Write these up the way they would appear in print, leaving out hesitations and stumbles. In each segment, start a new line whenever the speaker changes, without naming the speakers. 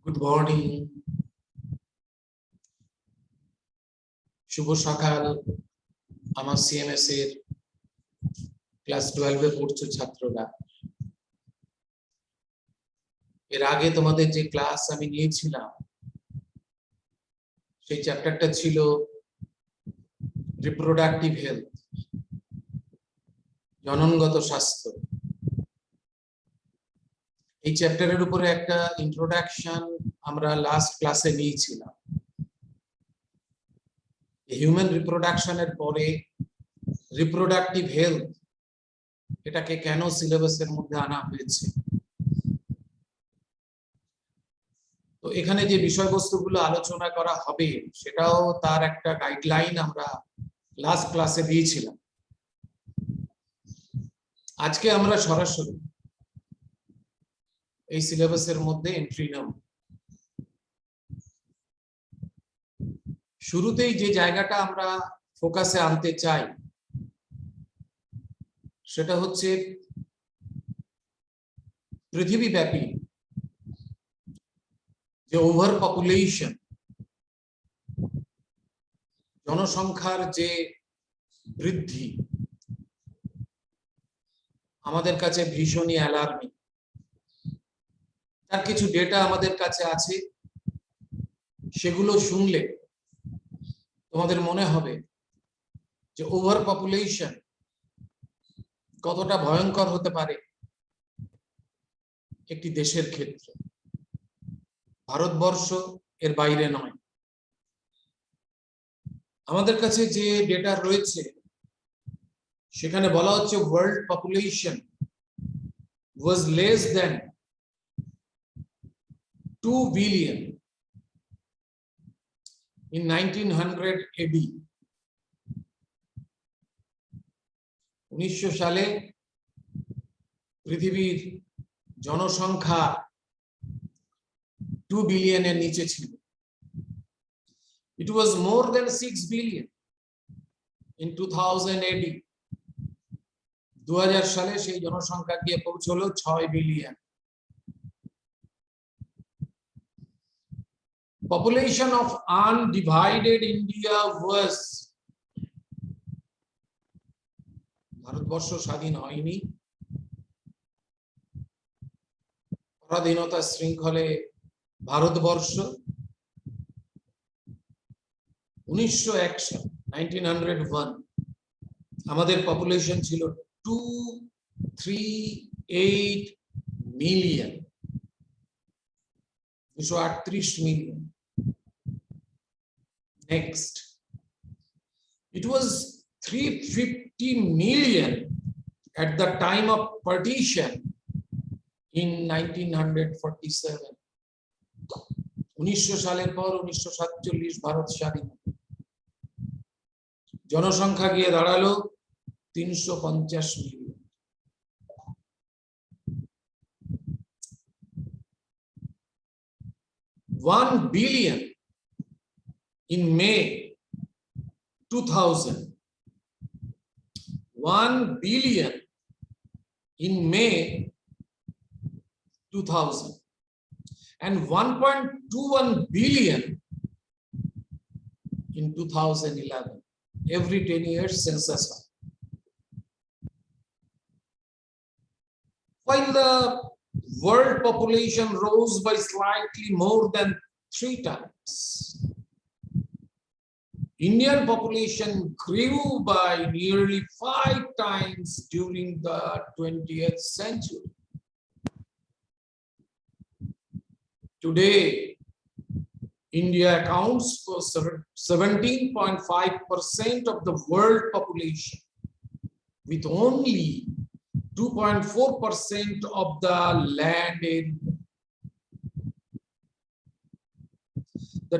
Good morning, শুভ সকাল। আমার CMS এর ক্লাস 12 এ পড়ছো ছাত্ররা। এর আগে তোমাদের যে ক্লাস আমি নিয়েছিলাম সেই চ্যাপ্টারটা ছিল রিপ্রোডাক্টিভ হেলথ, জননগত স্বাস্থ্য। এই চ্যাপ্টারের উপরে একটা ইন্ট্রোডাকশন আমরা লাস্ট ক্লাসে নিয়েছিলাম। হিউম্যান রিপ্রোডাকশনের পরে রিপ্রোডাক্টিভ হেলথ এটাকে কেন সিলেবাসের মধ্যে আনা হয়েছে। তো এখানে যে বিষয়বস্তুগুলো আলোচনা করা হবে সেটাও তার একটা গাইডলাইন আমরা লাস্ট ক্লাসে দিয়েছিলাম। আজকে আমরা সরাসরি এই সিলেবাসের মধ্যে এন্ট্রি নেব। শুরুতেই যে জায়গাটা আমরা ফোকাসে আনতে চাই সেটা হচ্ছে পৃথিবীব্যাপী যে ওভার পপুলেশন, জনসংখ্যার যে বৃদ্ধি আমাদের কাছে ভীষণই অ্যালার্মিং। তার কিছু ডেটা আমাদের কাছে আছে, সেগুলো শুনলে তোমাদের মনে হবে যে ওভার পপুলেশন কতটা ভয়ঙ্কর হতে পারে একটি দেশের ক্ষেত্রে। ভারতবর্ষ এর বাইরে নয়। আমাদের কাছে যে ডেটা রয়েছে সেখানে বলা হচ্ছে world population was less than 2 billion in 1900 AD। 1900 সালে পৃথিবীর জনসংখ্যা 2 বিলিয়নের নিচে ছিল। It was more than 6 billion in 2000 AD। 2000 সালে সেই জনসংখ্যা গিয়ে পৌঁছলো 6 billion. Population of undivided India was, Bharatvarsha স্বাধীন হয়নি, পরাধীনতার শৃঙ্খলে ভারতবর্ষ 1901 সাল 1901 আমাদের পপুলেশন ছিল 238 million, 238 million. Next, it was 350 million at the time of partition in 1947। 1900 সালের পর 1947 ভারত স্বাধীন। জনসংখ্যা গিয়ে দাঁড়ালো 350 million. $1 billion in May 2000, 1 billion in May 2000, and 1.21 billion in 2011. Every 10 years census. While the world population rose by slightly more than 3 times, Indian population grew by nearly 5 times during the 20th century. Today, India accounts for 17.5% of the world population, with only 2.4% of the land area. The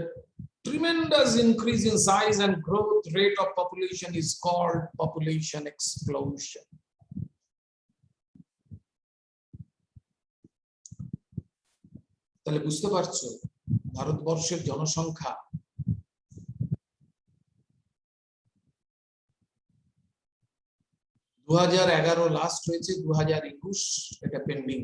tremendous increase in size and growth rate of population is called population explosion. তাহলে বুঝতে পারছো ভারতবর্ষের জনসংখ্যা last হয়েছে 2021, এটা pending.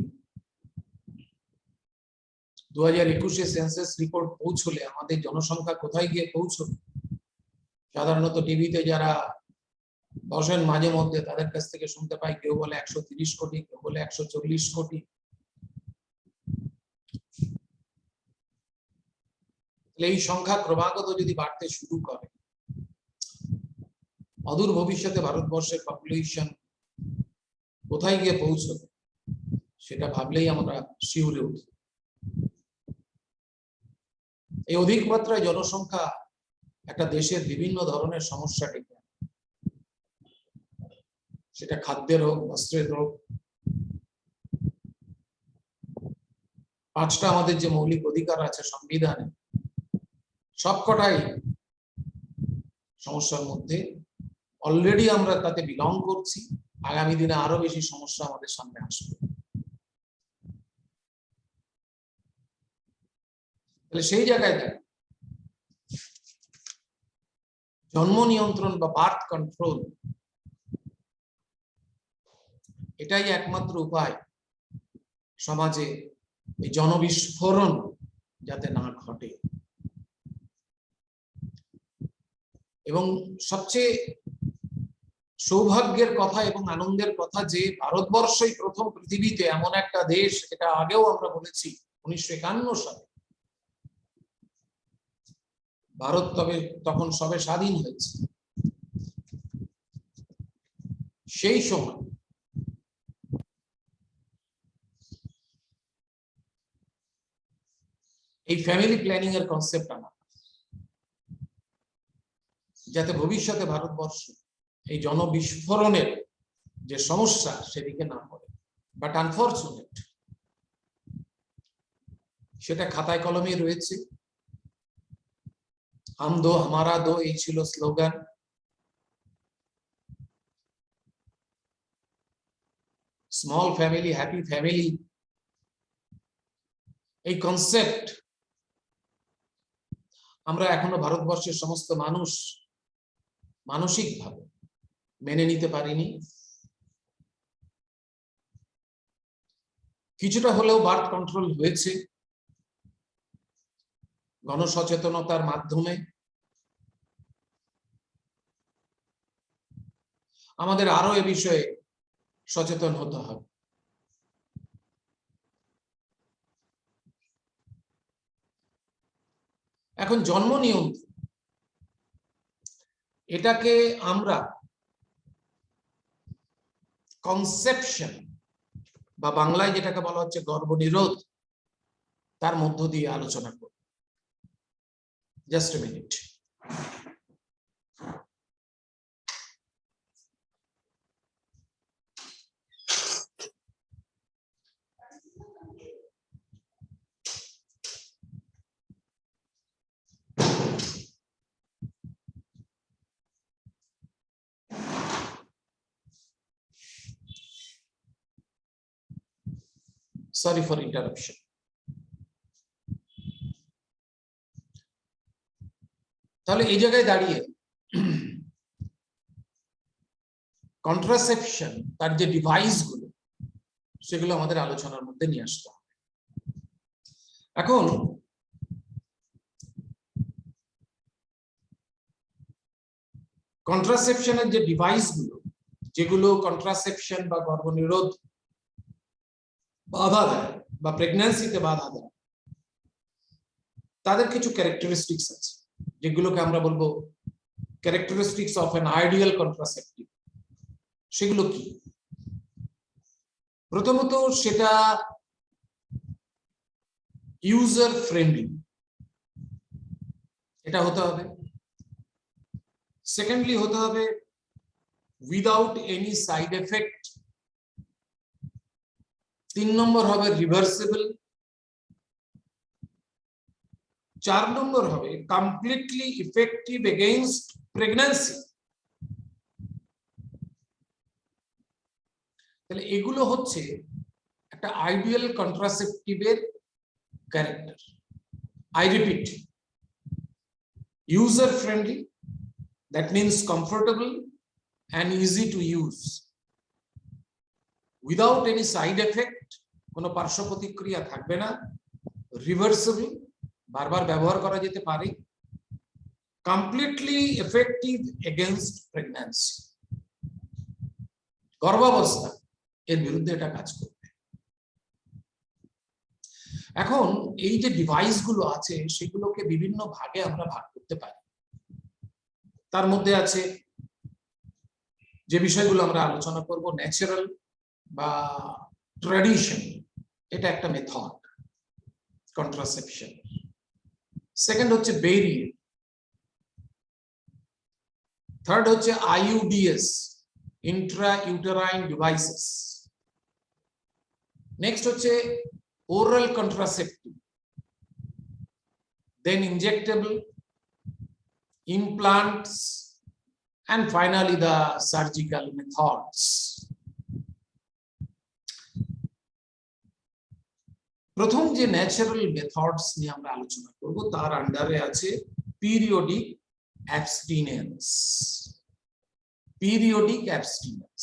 2021 census report পৌঁছলে আমাদের জনসংখ্যা কোথায় গিয়ে পৌঁছবে? সাধারণত টিভিতে যারা বসেন মাঝে মধ্যে তাদের কাছ থেকে শুনতে পাই কেউ বলে 130 কোটি, কেউ বলে 140 কোটি। এই সংখ্যা ক্রমাগত যদি বাড়তে শুরু করে, অদূর ভবিষ্যতে ভারতবর্ষের পপুলেশন কোথায় গিয়ে পৌঁছবে সেটা ভাবলেই আমরা শিউরে উঠি। এই অধিক মাত্রায় জনসংখ্যা একটা দেশের বিভিন্ন ধরনের সমস্যা ডেকে আনে। সেটা খাদ্যের হোক, বস্ত্রের হোক। 5টা আমাদের যে মৌলিক অধিকার আছে সংবিধানে, সবকটাই সমস্যার মধ্যে। অলরেডি আমরা তাতে বিলং করছি, আগামী দিনে আরো বেশি সমস্যা আমাদের সামনে আসবে। তাহলে সেই জায়গায় জন্ম নিয়ন্ত্রণ বা বার্থ কন্ট্রোল এটাই একমাত্র উপায় সমাজে এই জনবিস্ফোরণ যাতে না ঘটে। এবং সবচেয়ে সৌভাগ্যের কথা এবং আনন্দের কথা যে ভারতবর্ষই প্রথম পৃথিবীতে এমন একটা দেশ, এটা আগেও আমরা বলেছি 1951 সালে ভারত তখন সবে স্বাধীন হয়েছে। সেই সময় এই ফ্যামিলি প্ল্যানিং এর কনসেপ্ট আনা, যাতে ভবিষ্যতে ভারতবর্ষ এই জনবিস্ফোরণের যে সমস্যা সেদিকে না পড়ে। বাট আনফরচুনেট সেটা খাতায় কলমে রয়েছে। হাম দো হামারা দো এই ছিল slogan. Small family happy family, এই কনসেপ্ট আমরা এখনো ভারতবর্ষের সমস্ত মানুষ মানসিকভাবে মেনে নিতে পারিনি। কিছুটা হলেও বার্থ কন্ট্রোল হয়েছে গণসচেতনতার মাধ্যমে। আমাদের আরো এ বিষয়ে সচেতন হতে হবে। এখন জন্ম নিয়ন্ত্রণ এটাকে আমরা কনসেপশন বা বাংলায় যেটাকে বলা হচ্ছে গর্ভনিরোধ, তার মধ্য দিয়ে আলোচনা করব। Just a minute. Sorry for interruption. তাহলে এই জায়গায় দাঁড়িয়ে কন্ট্রাসেপশন তার যে ডিভাইস গুলো সেগুলো আমাদের আলোচনার মধ্যে নিয়ে আসতে হবে। এখন কন্ট্রাসেপশনের যে ডিভাইস গুলো, যেগুলো কন্ট্রাসেপশন বা গর্ভনিরোধ বাধা দেয় বা প্রেগন্যান্সিতে বাধা দেয়, তাদের কিছু ক্যারেক্টারিস্টিক্স আছে যেগুলোকে আমরা বলবো characteristics of an ideal contraceptive. সেগুলো কি? প্রথমত সেটা ইউজার ফ্রেন্ডলি, এটা হতে হবে। সেকেন্ডলি হতে হবে উইদাউট এনি সাইড এফেক্ট। 3 নম্বর হবে রিভার্সিবল। 4 নম্বর হবে কমপ্লিটলি ইফেক্টিভ এগেইনস্ট প্রেগন্যান্সি। তাহলে এগুলো হচ্ছে একটা আইডিয়াল কন্ট্রাসেপটিভের character. I repeat, user friendly, that means comfortable and easy to use, without any side effect, কোনো পার্শ্ব প্রতিক্রিয়া থাকবে না, রিভার্সিবল, বারবার ব্যবহার করা যেতে পারে, কমপ্লিটলি এফেক্টিভ এগেইনস্ট প্রেগন্যান্সি, গর্ভাবস্থা এর বিরুদ্ধে এটা কাজ করবে। এখন এই যে ডিভাইস গুলো আছে সেগুলোকে বিভিন্ন ভাগে আমরা ভাগ করতে পারি। তার মধ্যে আছে যে বিষয়গুলো আমরা আলোচনা করব, ন্যাচারাল বা ট্র্যাডিশন, এটা একটা মেথড কন্ট্রাসেপশন। সেকেন্ড হচ্ছে বেরিয়ার, থার্ড হচ্ছে আইইউডিএস, ইন্ট্রা ইউটেরাইন ডিভাইসেস, নেক্সট হচ্ছে oral contraceptive, then injectable, implants, and finally the surgical methods. প্রথম যে ন্যাচারাল মেথডস নিয়ে আমরা আলোচনা করব তার আন্ডারে আছে পিরিয়ডিক অ্যাবস্টিনেন্স। পিরিয়ডিক অ্যাবস্টিনেন্স,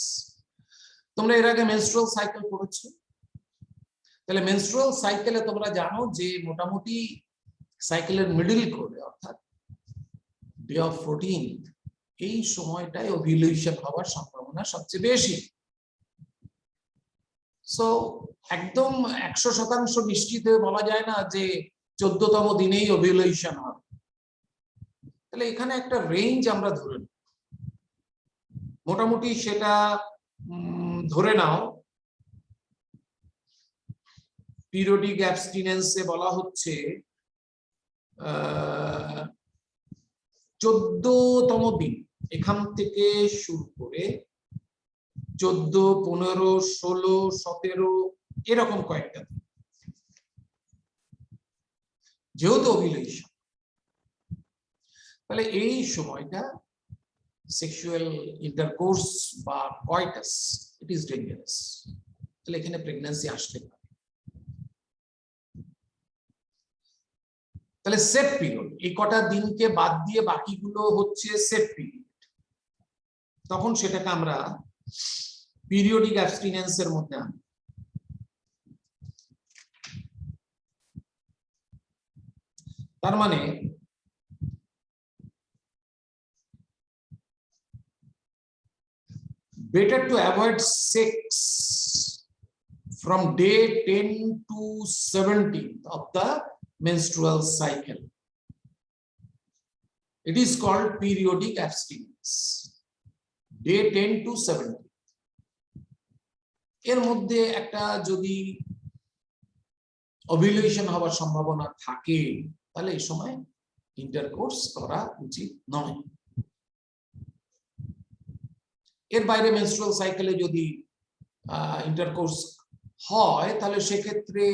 তোমরা এর আগে মেনস্ট্রুয়াল সাইকেল পড়েছো, তাহলে মেনস্ট্রুয়াল সাইকেলে তোমরা জানো যে মোটামুটি সাইকেলের মিডল করে অর্থাৎ ডে অফ 14 এই সময়টায় ওভিউলেশন হওয়ার সম্ভাবনা সবচেয়ে বেশি। সো একদম 100% নিশ্চিত হয়ে বলা যায় না যে 14তম দিনেই ওভিউলেশন হবে। তাহলে এখানে একটা রেঞ্জ আমরা ধরে নিই, মোটামুটি সেটা ধরে নাও পিরিয়ডিক অ্যাবস্টিনেন্সে বলা হচ্ছে 14তম দিন, এখান থেকে শুরু করে 14, 15, 16, 17 এরকম কয়েকটা দিন, যেহেতু ওভিউলেশন, তাহলে এই সময়টা সেক্সুয়াল ইন্টারকোর্স বা কয়টাস ইট ইজ ডেঞ্জারাস, তাহলে এখানে প্রেগন্যান্সি আসতে পারে। তাহলে সেফ পিরিয়ড, এই কটা দিনকে বাদ দিয়ে বাকিগুলো হচ্ছে সেফ পিরিয়ড, তখন সেটাকে আমরা পিরিয়ডিক অ্যাবস্টিনেন্সের মধ্যে আনি। তার মানে better to avoid sex from day 10 to 17 of the menstrual cycle. It is called periodic abstinence. Day 10 to 17 এর মধ্যে একটা যদি ওভিউলেশন হওয়ার সম্ভাবনা থাকে তাহলে এই সময় ইন্টারকোর্স করা উচিত নয়। এর বাইরে মেনস্ট্রুয়াল সাইকেলে যদি ইন্টারকোর্স হয় তাহলে সেক্ষেত্রে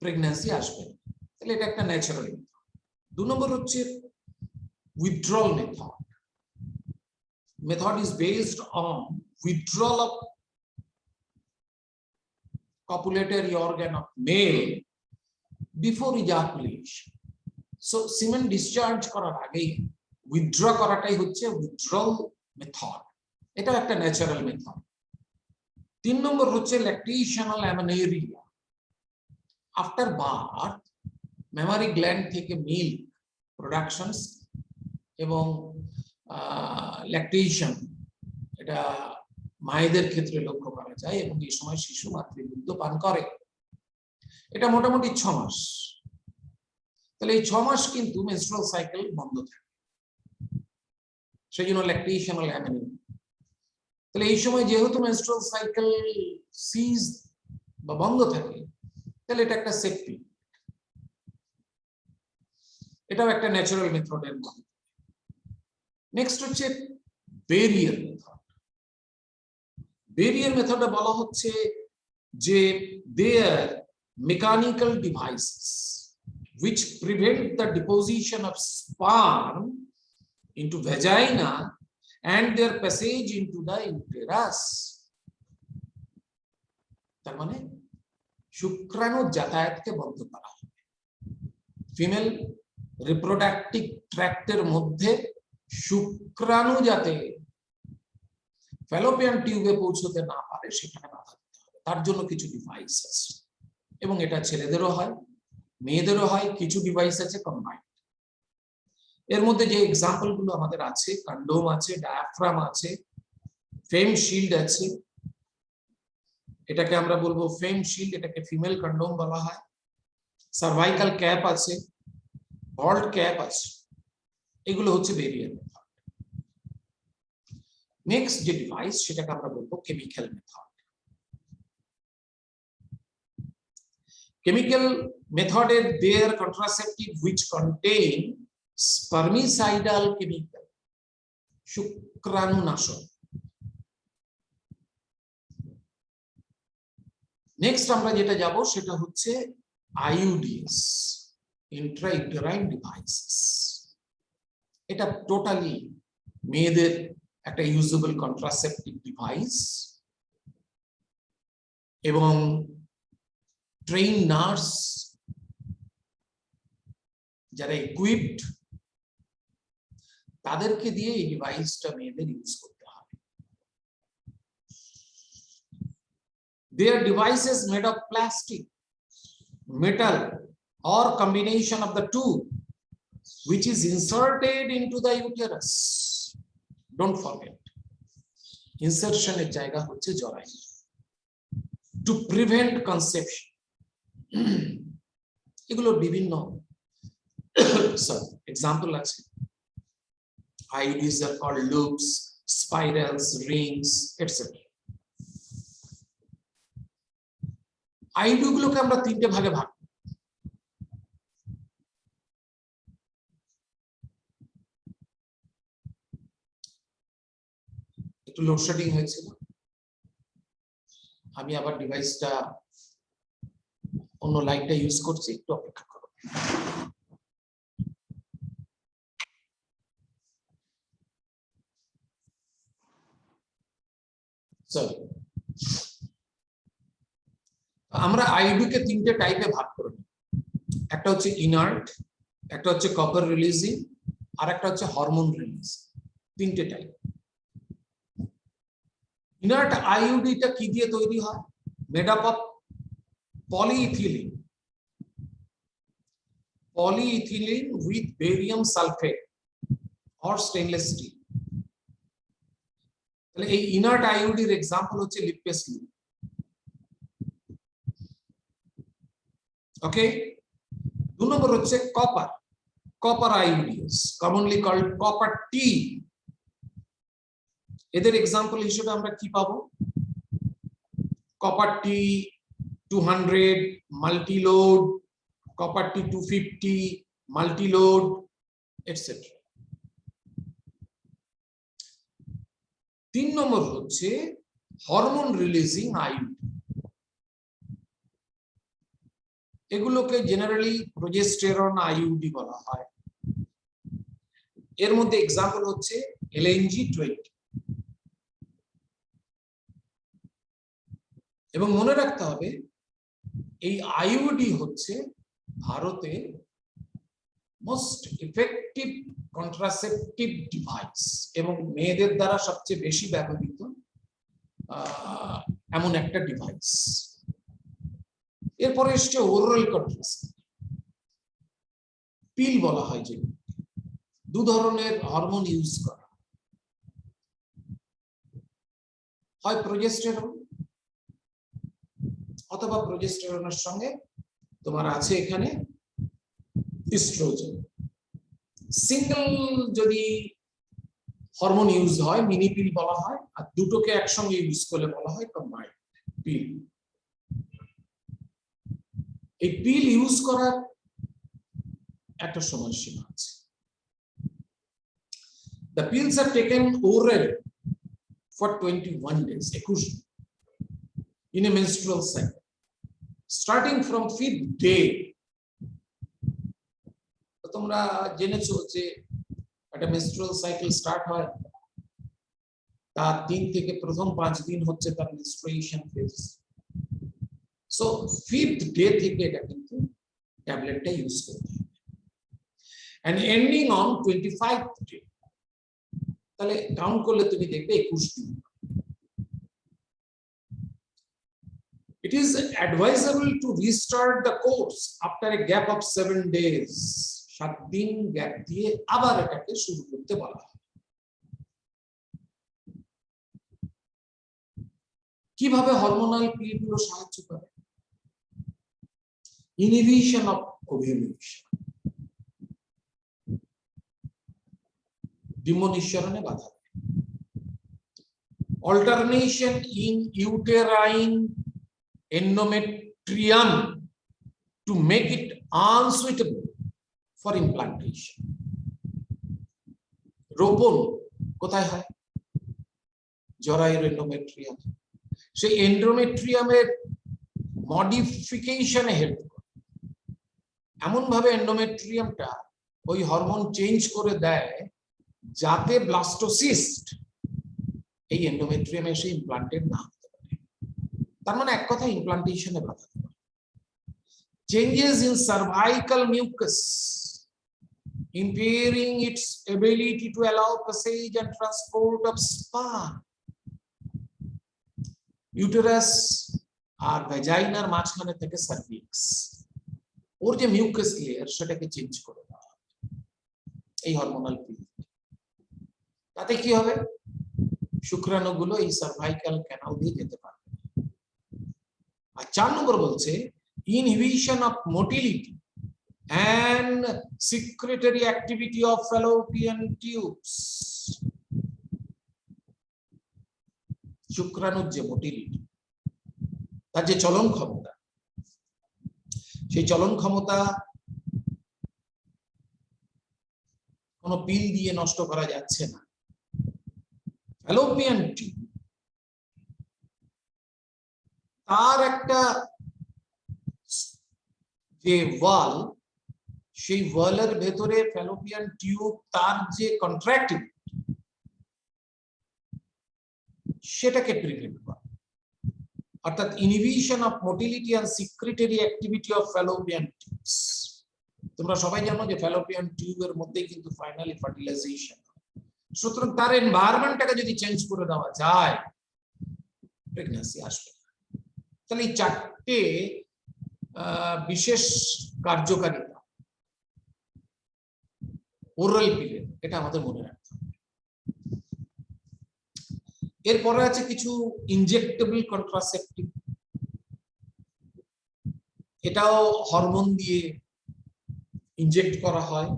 প্রেগন্যান্সি আসবে, তাহলে এটা একটা ন্যাচারাল মেথড। 2 নম্বর হচ্ছে withdrawal method. Method is based on withdrawal of copulatory organ of male before ejaculation. So semen discharge করার আগেই উইথড্র করাটাই হচ্ছে উইথড্রল মেথড, এটা একটা ন্যাচারাল মেথড। 3 নম্বর হচ্ছে lactational amenorrhoea. After birth mammary gland থেকে মিল্ক প্রোডাকশনস এবং ল্যাকটেশন, এটা মায়েদের ক্ষেত্রে লক্ষ্য করা যায় এবং এই সময় শিশু মাতৃদুগ্ধ পান করে। এটা মোটামুটি 6 মাস। তাহলে এই 6 মাস কিন্তু মেনস্ট্রুয়াল সাইকেল বন্ধ থাকে, সেই জন্য ল্যাকটেশনাল অ্যামেনেরিয়া। তাহলে এই সময় যেহেতু মেনস্ট্রুয়াল সাইকেল সিজ বা বন্ধ থাকে, তাহলে এটা একটা সেফটি, এটাও একটা ন্যাচারাল মেথডের মধ্যে। নেক্সট হচ্ছে বেরিয়ার মেথড। বেরিয়ার মেথডে বলা হচ্ছে যে there mechanical devices which prevent the deposition of sperm into vagina and their passage into the uterus. তার মানে শুক্রাণু যাতায়াতকে বন্ধ করা হবে। ফিমেল রিপ্রোডাক্টিভ ট্র্যাক্টের মধ্যে শুক্রাণু যাতে ফ্যালোপিয়ান টিউবে পৌঁছতে না পারে সেখানে বাধা দিতে হবে, তার জন্য কিছু ডিভাইস আছে। এবং এটা ছেলেদেরও হয়, মেয়েদেরও হয়, কিছু ডিভাইস আছে কম্বাইন্ড। এর মধ্যে যে এক্সাম্পল গুলো আমাদের আছে, কন্ডোম আছে, ডায়াফ্রাম আছে, ফেম শিল্ড আছে, এটাকে আমরা বলবো ফেম শিল্ড, এটাকে ফিমেল কন্ডোম বলা হয়, সার্ভাইকাল ক্যাপ আছে, ভল্ট ক্যাপ আছে, এগুলো হচ্ছে বেরিয়ার মেথড। নেক্সট যে ডিভাইস সেটাকে আমরা বলবো chemical method. Chemical method is their contraceptive which contain spermicidal chemical, শুক্রাণুনাশক। নেক্সট আমরা যেটা যাব সেটা হচ্ছে IUDs, intrauterine devices। এটা টোটালি মেয়েদের একটা ইউজেবল কন্ট্রাসেপটিভ ডিভাইস এবং ট্রেইন নার্স যারা ইকুইপড তাদেরকে দিয়ে এই ডিভাইসটা মেয়েদের ইউজ করতে হবে। They are devices made of plastic, metal or combination of the two which is inserted into the uterus. Don't forget, insertion এর জায়গা হচ্ছে জরায়ু, to prevent conception। এগুলো বিভিন্ন এক্সাম্পল আছে। IUDs are called loops, spirals, rings, etc. IUD গুলোকে আমরা তিনটে ভাগে ভাগ করি। একটু লোডশেডিং হয়েছিল, আমি আবার ডিভাইসটা অন্য লাইটটা ইউজ করছি, একটু অপেক্ষা করো। সরি, আমরা আইইডি কে তিনটে টাইপে ভাগ করে নিই। একটা হচ্ছে ইনার্ট, একটা হচ্ছে কপার রিলিজিং, আর একটা হচ্ছে হরমোন রিলিজ। তিনটে টাইপ। ইনার্ট আইইডিটা কি দিয়ে তৈরি হয়? Made up of polyethylene, polyethylene with barium sulfate or stainless steel। তাহলে এই ইনার্ট আইইডির এক্সাম্পল হচ্ছে লিপেস লুপ। ওকে, 2 নম্বর হচ্ছে copper, copper IUDs, commonly called copper T. এদের এক্সাম্পল হিসেবে আমরা কি পাবো? Copper T 200 multi-load, copper T 250 multi-load, etc. 3 নম্বর হচ্ছে হরমোন রিলিজিং আইইডি। এগুলোকে জেনারেলি প্রোজেস্টেরন আইইডি বলা হয়। এর মধ্যে এক্সাম্পল হচ্ছে LNG-20। এবং মনে রাখতে হবে এই আইইডি হচ্ছে ভারতে মোস্ট ইফেক্টিভ কন্ট্রাসেপটিভ ডিভাইস এবং মেয়েদের দ্বারা সবচেয়ে বেশি ব্যবহৃত এমন একটা ডিভাইস। এরপরে এসছে ওরাল কন্ট্রাসেপ্টিভ, পিল বলা হয়, যে 2 ধরনের হরমোন ইউজ করা হয়, প্রোজেস্টেরন অথবা প্রোজেস্টেরনের সঙ্গে তোমার আছে এখানে ইস্ট্রোজেন। সিঙ্গেল যদি হরমোন ইউজ হয় মিনি পিল বলা হয়, আর দুটোকে একসঙ্গে ইউজ করলে বলা হয় কম্বাইন্ড পিল। এই পিল ইউজ করার একটা সময়সীমা আছে। The pills are taken orally for 21 days, 21 in a menstrual cycle. Starting from 5th day, তোমরা জেনেছো যে একটা মেনস্ট্রুয়াল সাইকেল স্টার্ট হয়, তার 3 থেকে প্রথম 5 দিন হচ্ছে তার menstruation phase. So 5th day থেকে এটা কিন্তু ট্যাবলেটটা ইউজ করতে হবে, and ending on 25th day. তাহলে কাউন্ট করলে তুমি দেখবে 21 দিন। It It is advisable to restart the course after a gap of 7 days. 7 দিন গ্যাপ দিয়ে আবার এটাকে শুরু করতে বলা হয়। কিভাবে হরমোনাল পিলগুলো সাহায্য করে? ইনহিবিশন অফ ওভিউলেশন, ডিম্ব নিঃসরণে বাধা দেয়। Alternation in uterine endometrium to make it unsuitable for implantation. রোপণ কোথায় হয়? জরায়ুর এন্ডোমেট্রিয়াম। সেই এন্ডোমেট্রিয়ামের মডিফিকেশনে হেল্প করে, এমন ভাবে এন্ডোমেট্রিয়ামটা ওই হরমোন চেঞ্জ করে দেয় যাতে ব্লাস্টোসিস্ট এই এন্ডোমেট্রিয়ামে এসে ইমপ্লান্টেড না হতে পারে। তার মানে এক কথা ইমপ্লান্টেশনে বাধা দেয়। Changes in cervical mucus impairing its ability to allow passage and transport of sperm. Uterus আর ভ্যাজাইনার মাঝখানে থেকে সার্ভিক্স, ওর যে মিউকাস লেয়ার সেটাকে চেঞ্জ করে দেওয়া হয় এই হরমোনাল পিল। তাতে কি হবে? শুক্রাণুগুলো এই সার্ভাইকাল ক্যানাল দিয়ে যেতে পারবে। আর 4 নম্বর বলছে inhibition of motility and secretory activity of fallopian tubes. শুক্রাণুর যে মোটিলিটি, তার যে চলন ক্ষমতা, সেই চলন ক্ষমতা কোনো পিল দিয়ে নষ্ট করা যাচ্ছে না। ফ্যালোপিয়ান টিউব তার একটা যে ওয়াল, সেই ওয়ালের ভেতরে ফ্যালোপিয়ান টিউব তার যে কন্ট্রাক্টিভিটি সেটাকে প্রিভেন্ট করে। অর্থাৎ inhibition of motility and secretory activity of fallopian tubes. তোমরা সবাই জানো যে ফ্যালোপিয়ান টিউবের মধ্যেই কিন্তু ফাইনালি ফার্টিলাইজেশন। সুতরাং তার এনভায়রনমেন্টটাকে যদি চেঞ্জ করে দেওয়া যায়, প্রেগন্যান্সি আসবে। তাহলে এই 4টে বিশেষ কার্যকারিতা ওরাল পিলের, এটা আমাদের মনে রাখতে হবে। এরপরে আছে কিছু ইনজেক্টেবল কন্ট্রাসেপটিভ। এটাও হরমোন দিয়ে ইনজেক্ট করা হয়।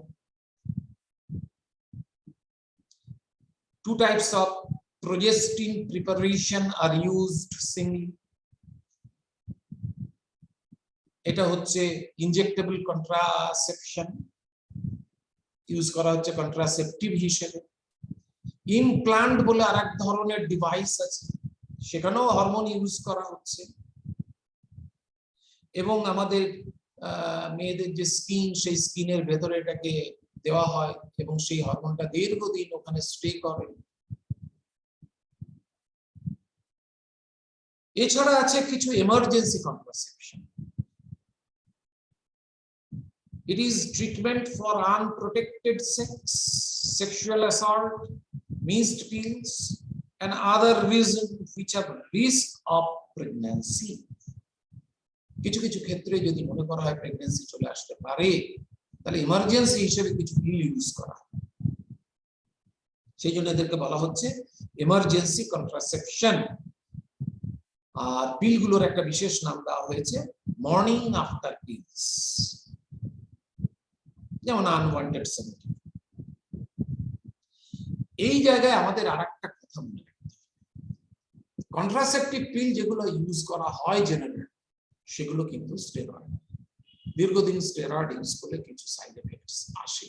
2 types of progestin preparation are used singly. এটা হচ্ছে ইনজেক্টেবল কন্ট্রাসেপশন, ইউজ করা হচ্ছে কন্ট্রাসেপটিভ হিসেবে। ইমপ্লান্ট বলে আরেক ধরনের ডিভাইস আছে, সেখানেও হরমোন ইউজ করা হচ্ছে। এবং আমাদের মেয়েদের যে স্কিন, সেই স্কিনের ভেতরে এটাকে দেওয়া হয় এবং সেই হরমোনটা দীর্ঘদিন ওখানে স্টে করে। এছাড়া আছে কিছু emergency contraception. It is treatment for unprotected sex, sexual assault, missed pills, and other reasons which have risk of pregnancy. কিছু কিছু ক্ষেত্রে যদি মনে করা হয় প্রেগন্যান্সি চলে আসতে পারে, তাহলে ইমার্জেন্সি হিসেবে কিছু পিল ইউজ করা হয়। সেই জন্য এদেরকে বলা হচ্ছে এমার্জেন্সি কন্ট্রাসেপশন। আর পিলগুলোর একটা বিশেষ নাম দেওয়া হয়েছে মর্নিং আফটার পিলস, যেমন আনওয়ান্টেড সেমিটি। এই জায়গায় আমাদের আরেকটা কথা মনে রাখতে হবে, কন্ট্রাসেপটিভ পিল যেগুলো ইউজ করা হয় জেনারেলি, সেগুলো কিন্তু স্টেরয়েড। দীর্ঘদিন স্টেরয়েড ইউজ করলে কিছু সাইড এফেক্টস আসে।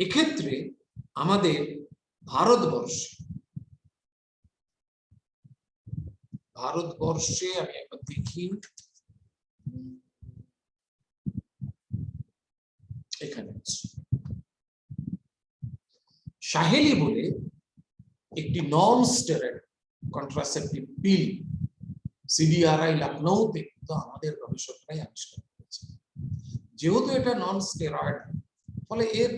এক্ষেত্রে আমাদের ভারতবর্ষে আমি একবার দেখি, এখানে সাহেলি বলে একটি নন স্টেরয়েড কন্ট্রাসেপটিভ পিল সিডিআরআই লখনৌতে তো আমাদের গবেষকরাই আবিষ্কার করেছে। যেহেতু এটা নন স্টেরয়েড, ফলে এর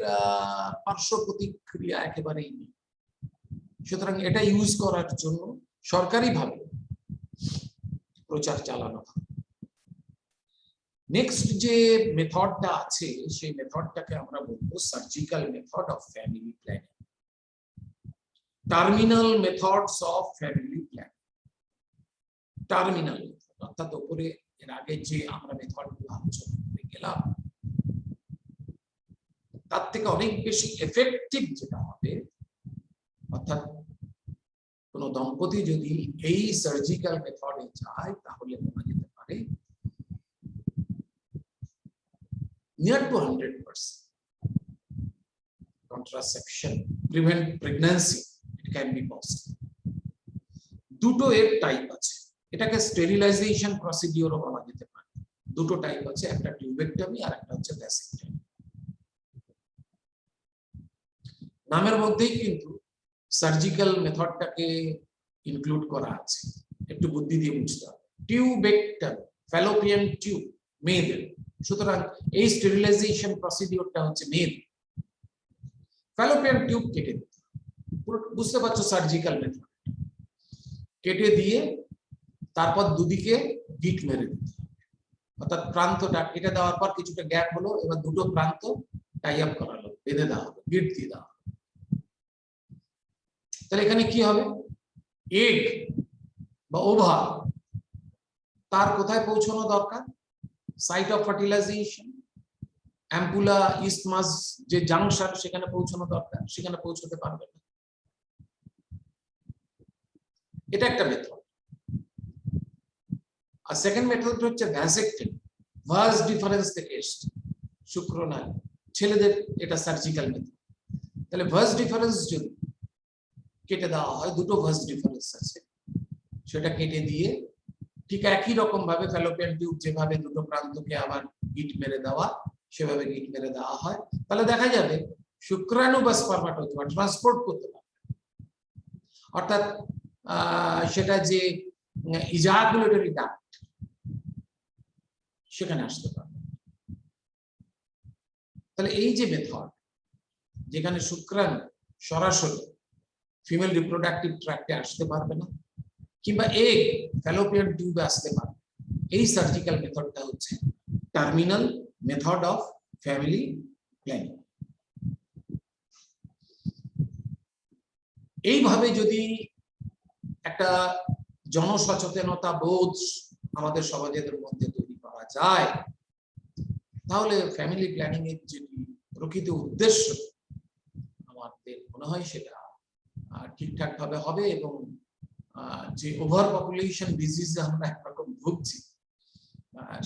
পার্শ্ব প্রতিক্রিয়া একেবারেই নেই। সুতরাং এটা ইউজ করার জন্য সরকারিভাবে প্রচার চালানো হয়। নেক্সট যে মেথডটা আছে সেই মেথডটাকে আমরা বলবো surgical method of family planning, terminal methods of family planning. Terminal method অর্থাৎ উপরে এর আগে যে আমরা মেথডগুলো আলোচনা করে গেলাম তার থেকে অনেক বেশি এফেক্টিভ যেটা হবে, অর্থাৎ কোন দম্পতি যদি এই সার্জিক্যাল মেথডে যায় তাহলে বলা যেতে পারে near to 100% contraception, prevent pregnancy, it can be possible. দুটো এর টাইপ আছে, এটাকে স্টেরিলাইজেশন প্রসিডিওরও বলা যেতে পারে। দুটো টাইপ আছে, একটা টিউবেক্টমি আর একটা হচ্ছে ভ্যাসেক্টমি। নামের মধ্যেই কিন্তু সার্জিক্যাল মেথডটাকে ইনক্লুড করা আছে, একটু বুদ্ধি দিয়ে বুঝতে হবে। টিউবেক্টমি, ফ্যালোপিয়ান টিউব মেয়েদের, সুতরাং এই স্টেরিলাইজেশন প্রসিডিওরটা হচ্ছে মেয়েদের। ফ্যালোপিয়ান টিউব কেটে দিতে হবে, বুঝতে পারছো সার্জিক্যাল মেথড। কেটে দিয়ে তারপর দুদিকে গিট মেরে দিতে হবে, অর্থাৎ প্রান্তটা কেটে দেওয়ার পর কিছুটা গ্যাপ হলো, এবার দুটো প্রান্ত টাই আপ করা হলো, বেঁধে দেওয়া হবে, গিট দিয়ে দেওয়া হবে। তাহলে এখানে কি হবে, এগ বা ওভা তার কোথায় পৌঁছানো দরকার, site of fertilisation, ampulla, isthmus যে জাংশন সেখানে পৌঁছানো দরকার, সেখানে পৌঁছতে পারবে না। এটা একটা মেথড। আর সেকেন্ড মেথড হচ্ছে ভ্যাসেক্টমি, ভাস ডিফারেন্স থেকে এসছে, শুক্রনালী ছেলেদের, এটা সার্জিক্যাল মেথড। তাহলে ভাস ডিফারেন্স যদি কেটে দেওয়া হয়, দুটো ভাস ডিফারেন্স আছে, সেটা কেটে দিয়ে ঠিক একই রকম ভাবে ফ্যালোপিয়ান টিউব যেভাবে দুটো প্রান্তকে আবার গিট মেরে দেওয়া, সেভাবে গিট মেরে দেওয়া হয়, তাহলে দেখা যাবে শুক্রাণু বা স্পার্মাটোজোয়া ট্রান্সপোর্ট করতে পারবে, অর্থাৎ সেটা যে ইজাকুলেটরি ডাক্ট সেখানে আসতে পারবে। তাহলে এই যে মেথড, যেখানে শুক্রাণু সরাসরি ফিমেল রিপ্রোডাক্টিভ ট্র্যাক্টে আসতে পারবে না, কিংবা এগ ফ্যালোপিয়ান টিউবে আসতে পারবে, এই সার্জিক্যাল মেথডটা হচ্ছে terminal method of family planning. এইভাবে যদি একটা জনসচেতনতা বোধ আমাদের সমাজের মধ্যে তৈরি করা যায়, তাহলে ফ্যামিলি প্ল্যানিং এর যে প্রকৃত উদ্দেশ্য আমাদের মনে হয় সেটা ঠিকঠাক ভাবে হবে, এবং যে ওভার পপুলেশন ডিজিজ আমরা একরকম ভুগছি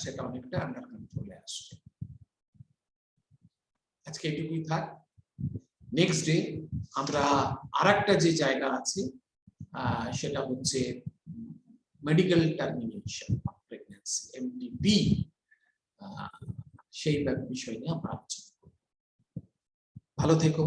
সেটা অনেকটা আন্ডার কন্ট্রোলে আসবে। আজকে এটুকুই থাক। নেক্সট ডে আমরা আরেকটা যে জায়গা আছে সেটা হচ্ছে medical termination of pregnancy, MTP, সেই বিষয় নিয়ে আমরা আলোচনা করব। ভালো থেকো।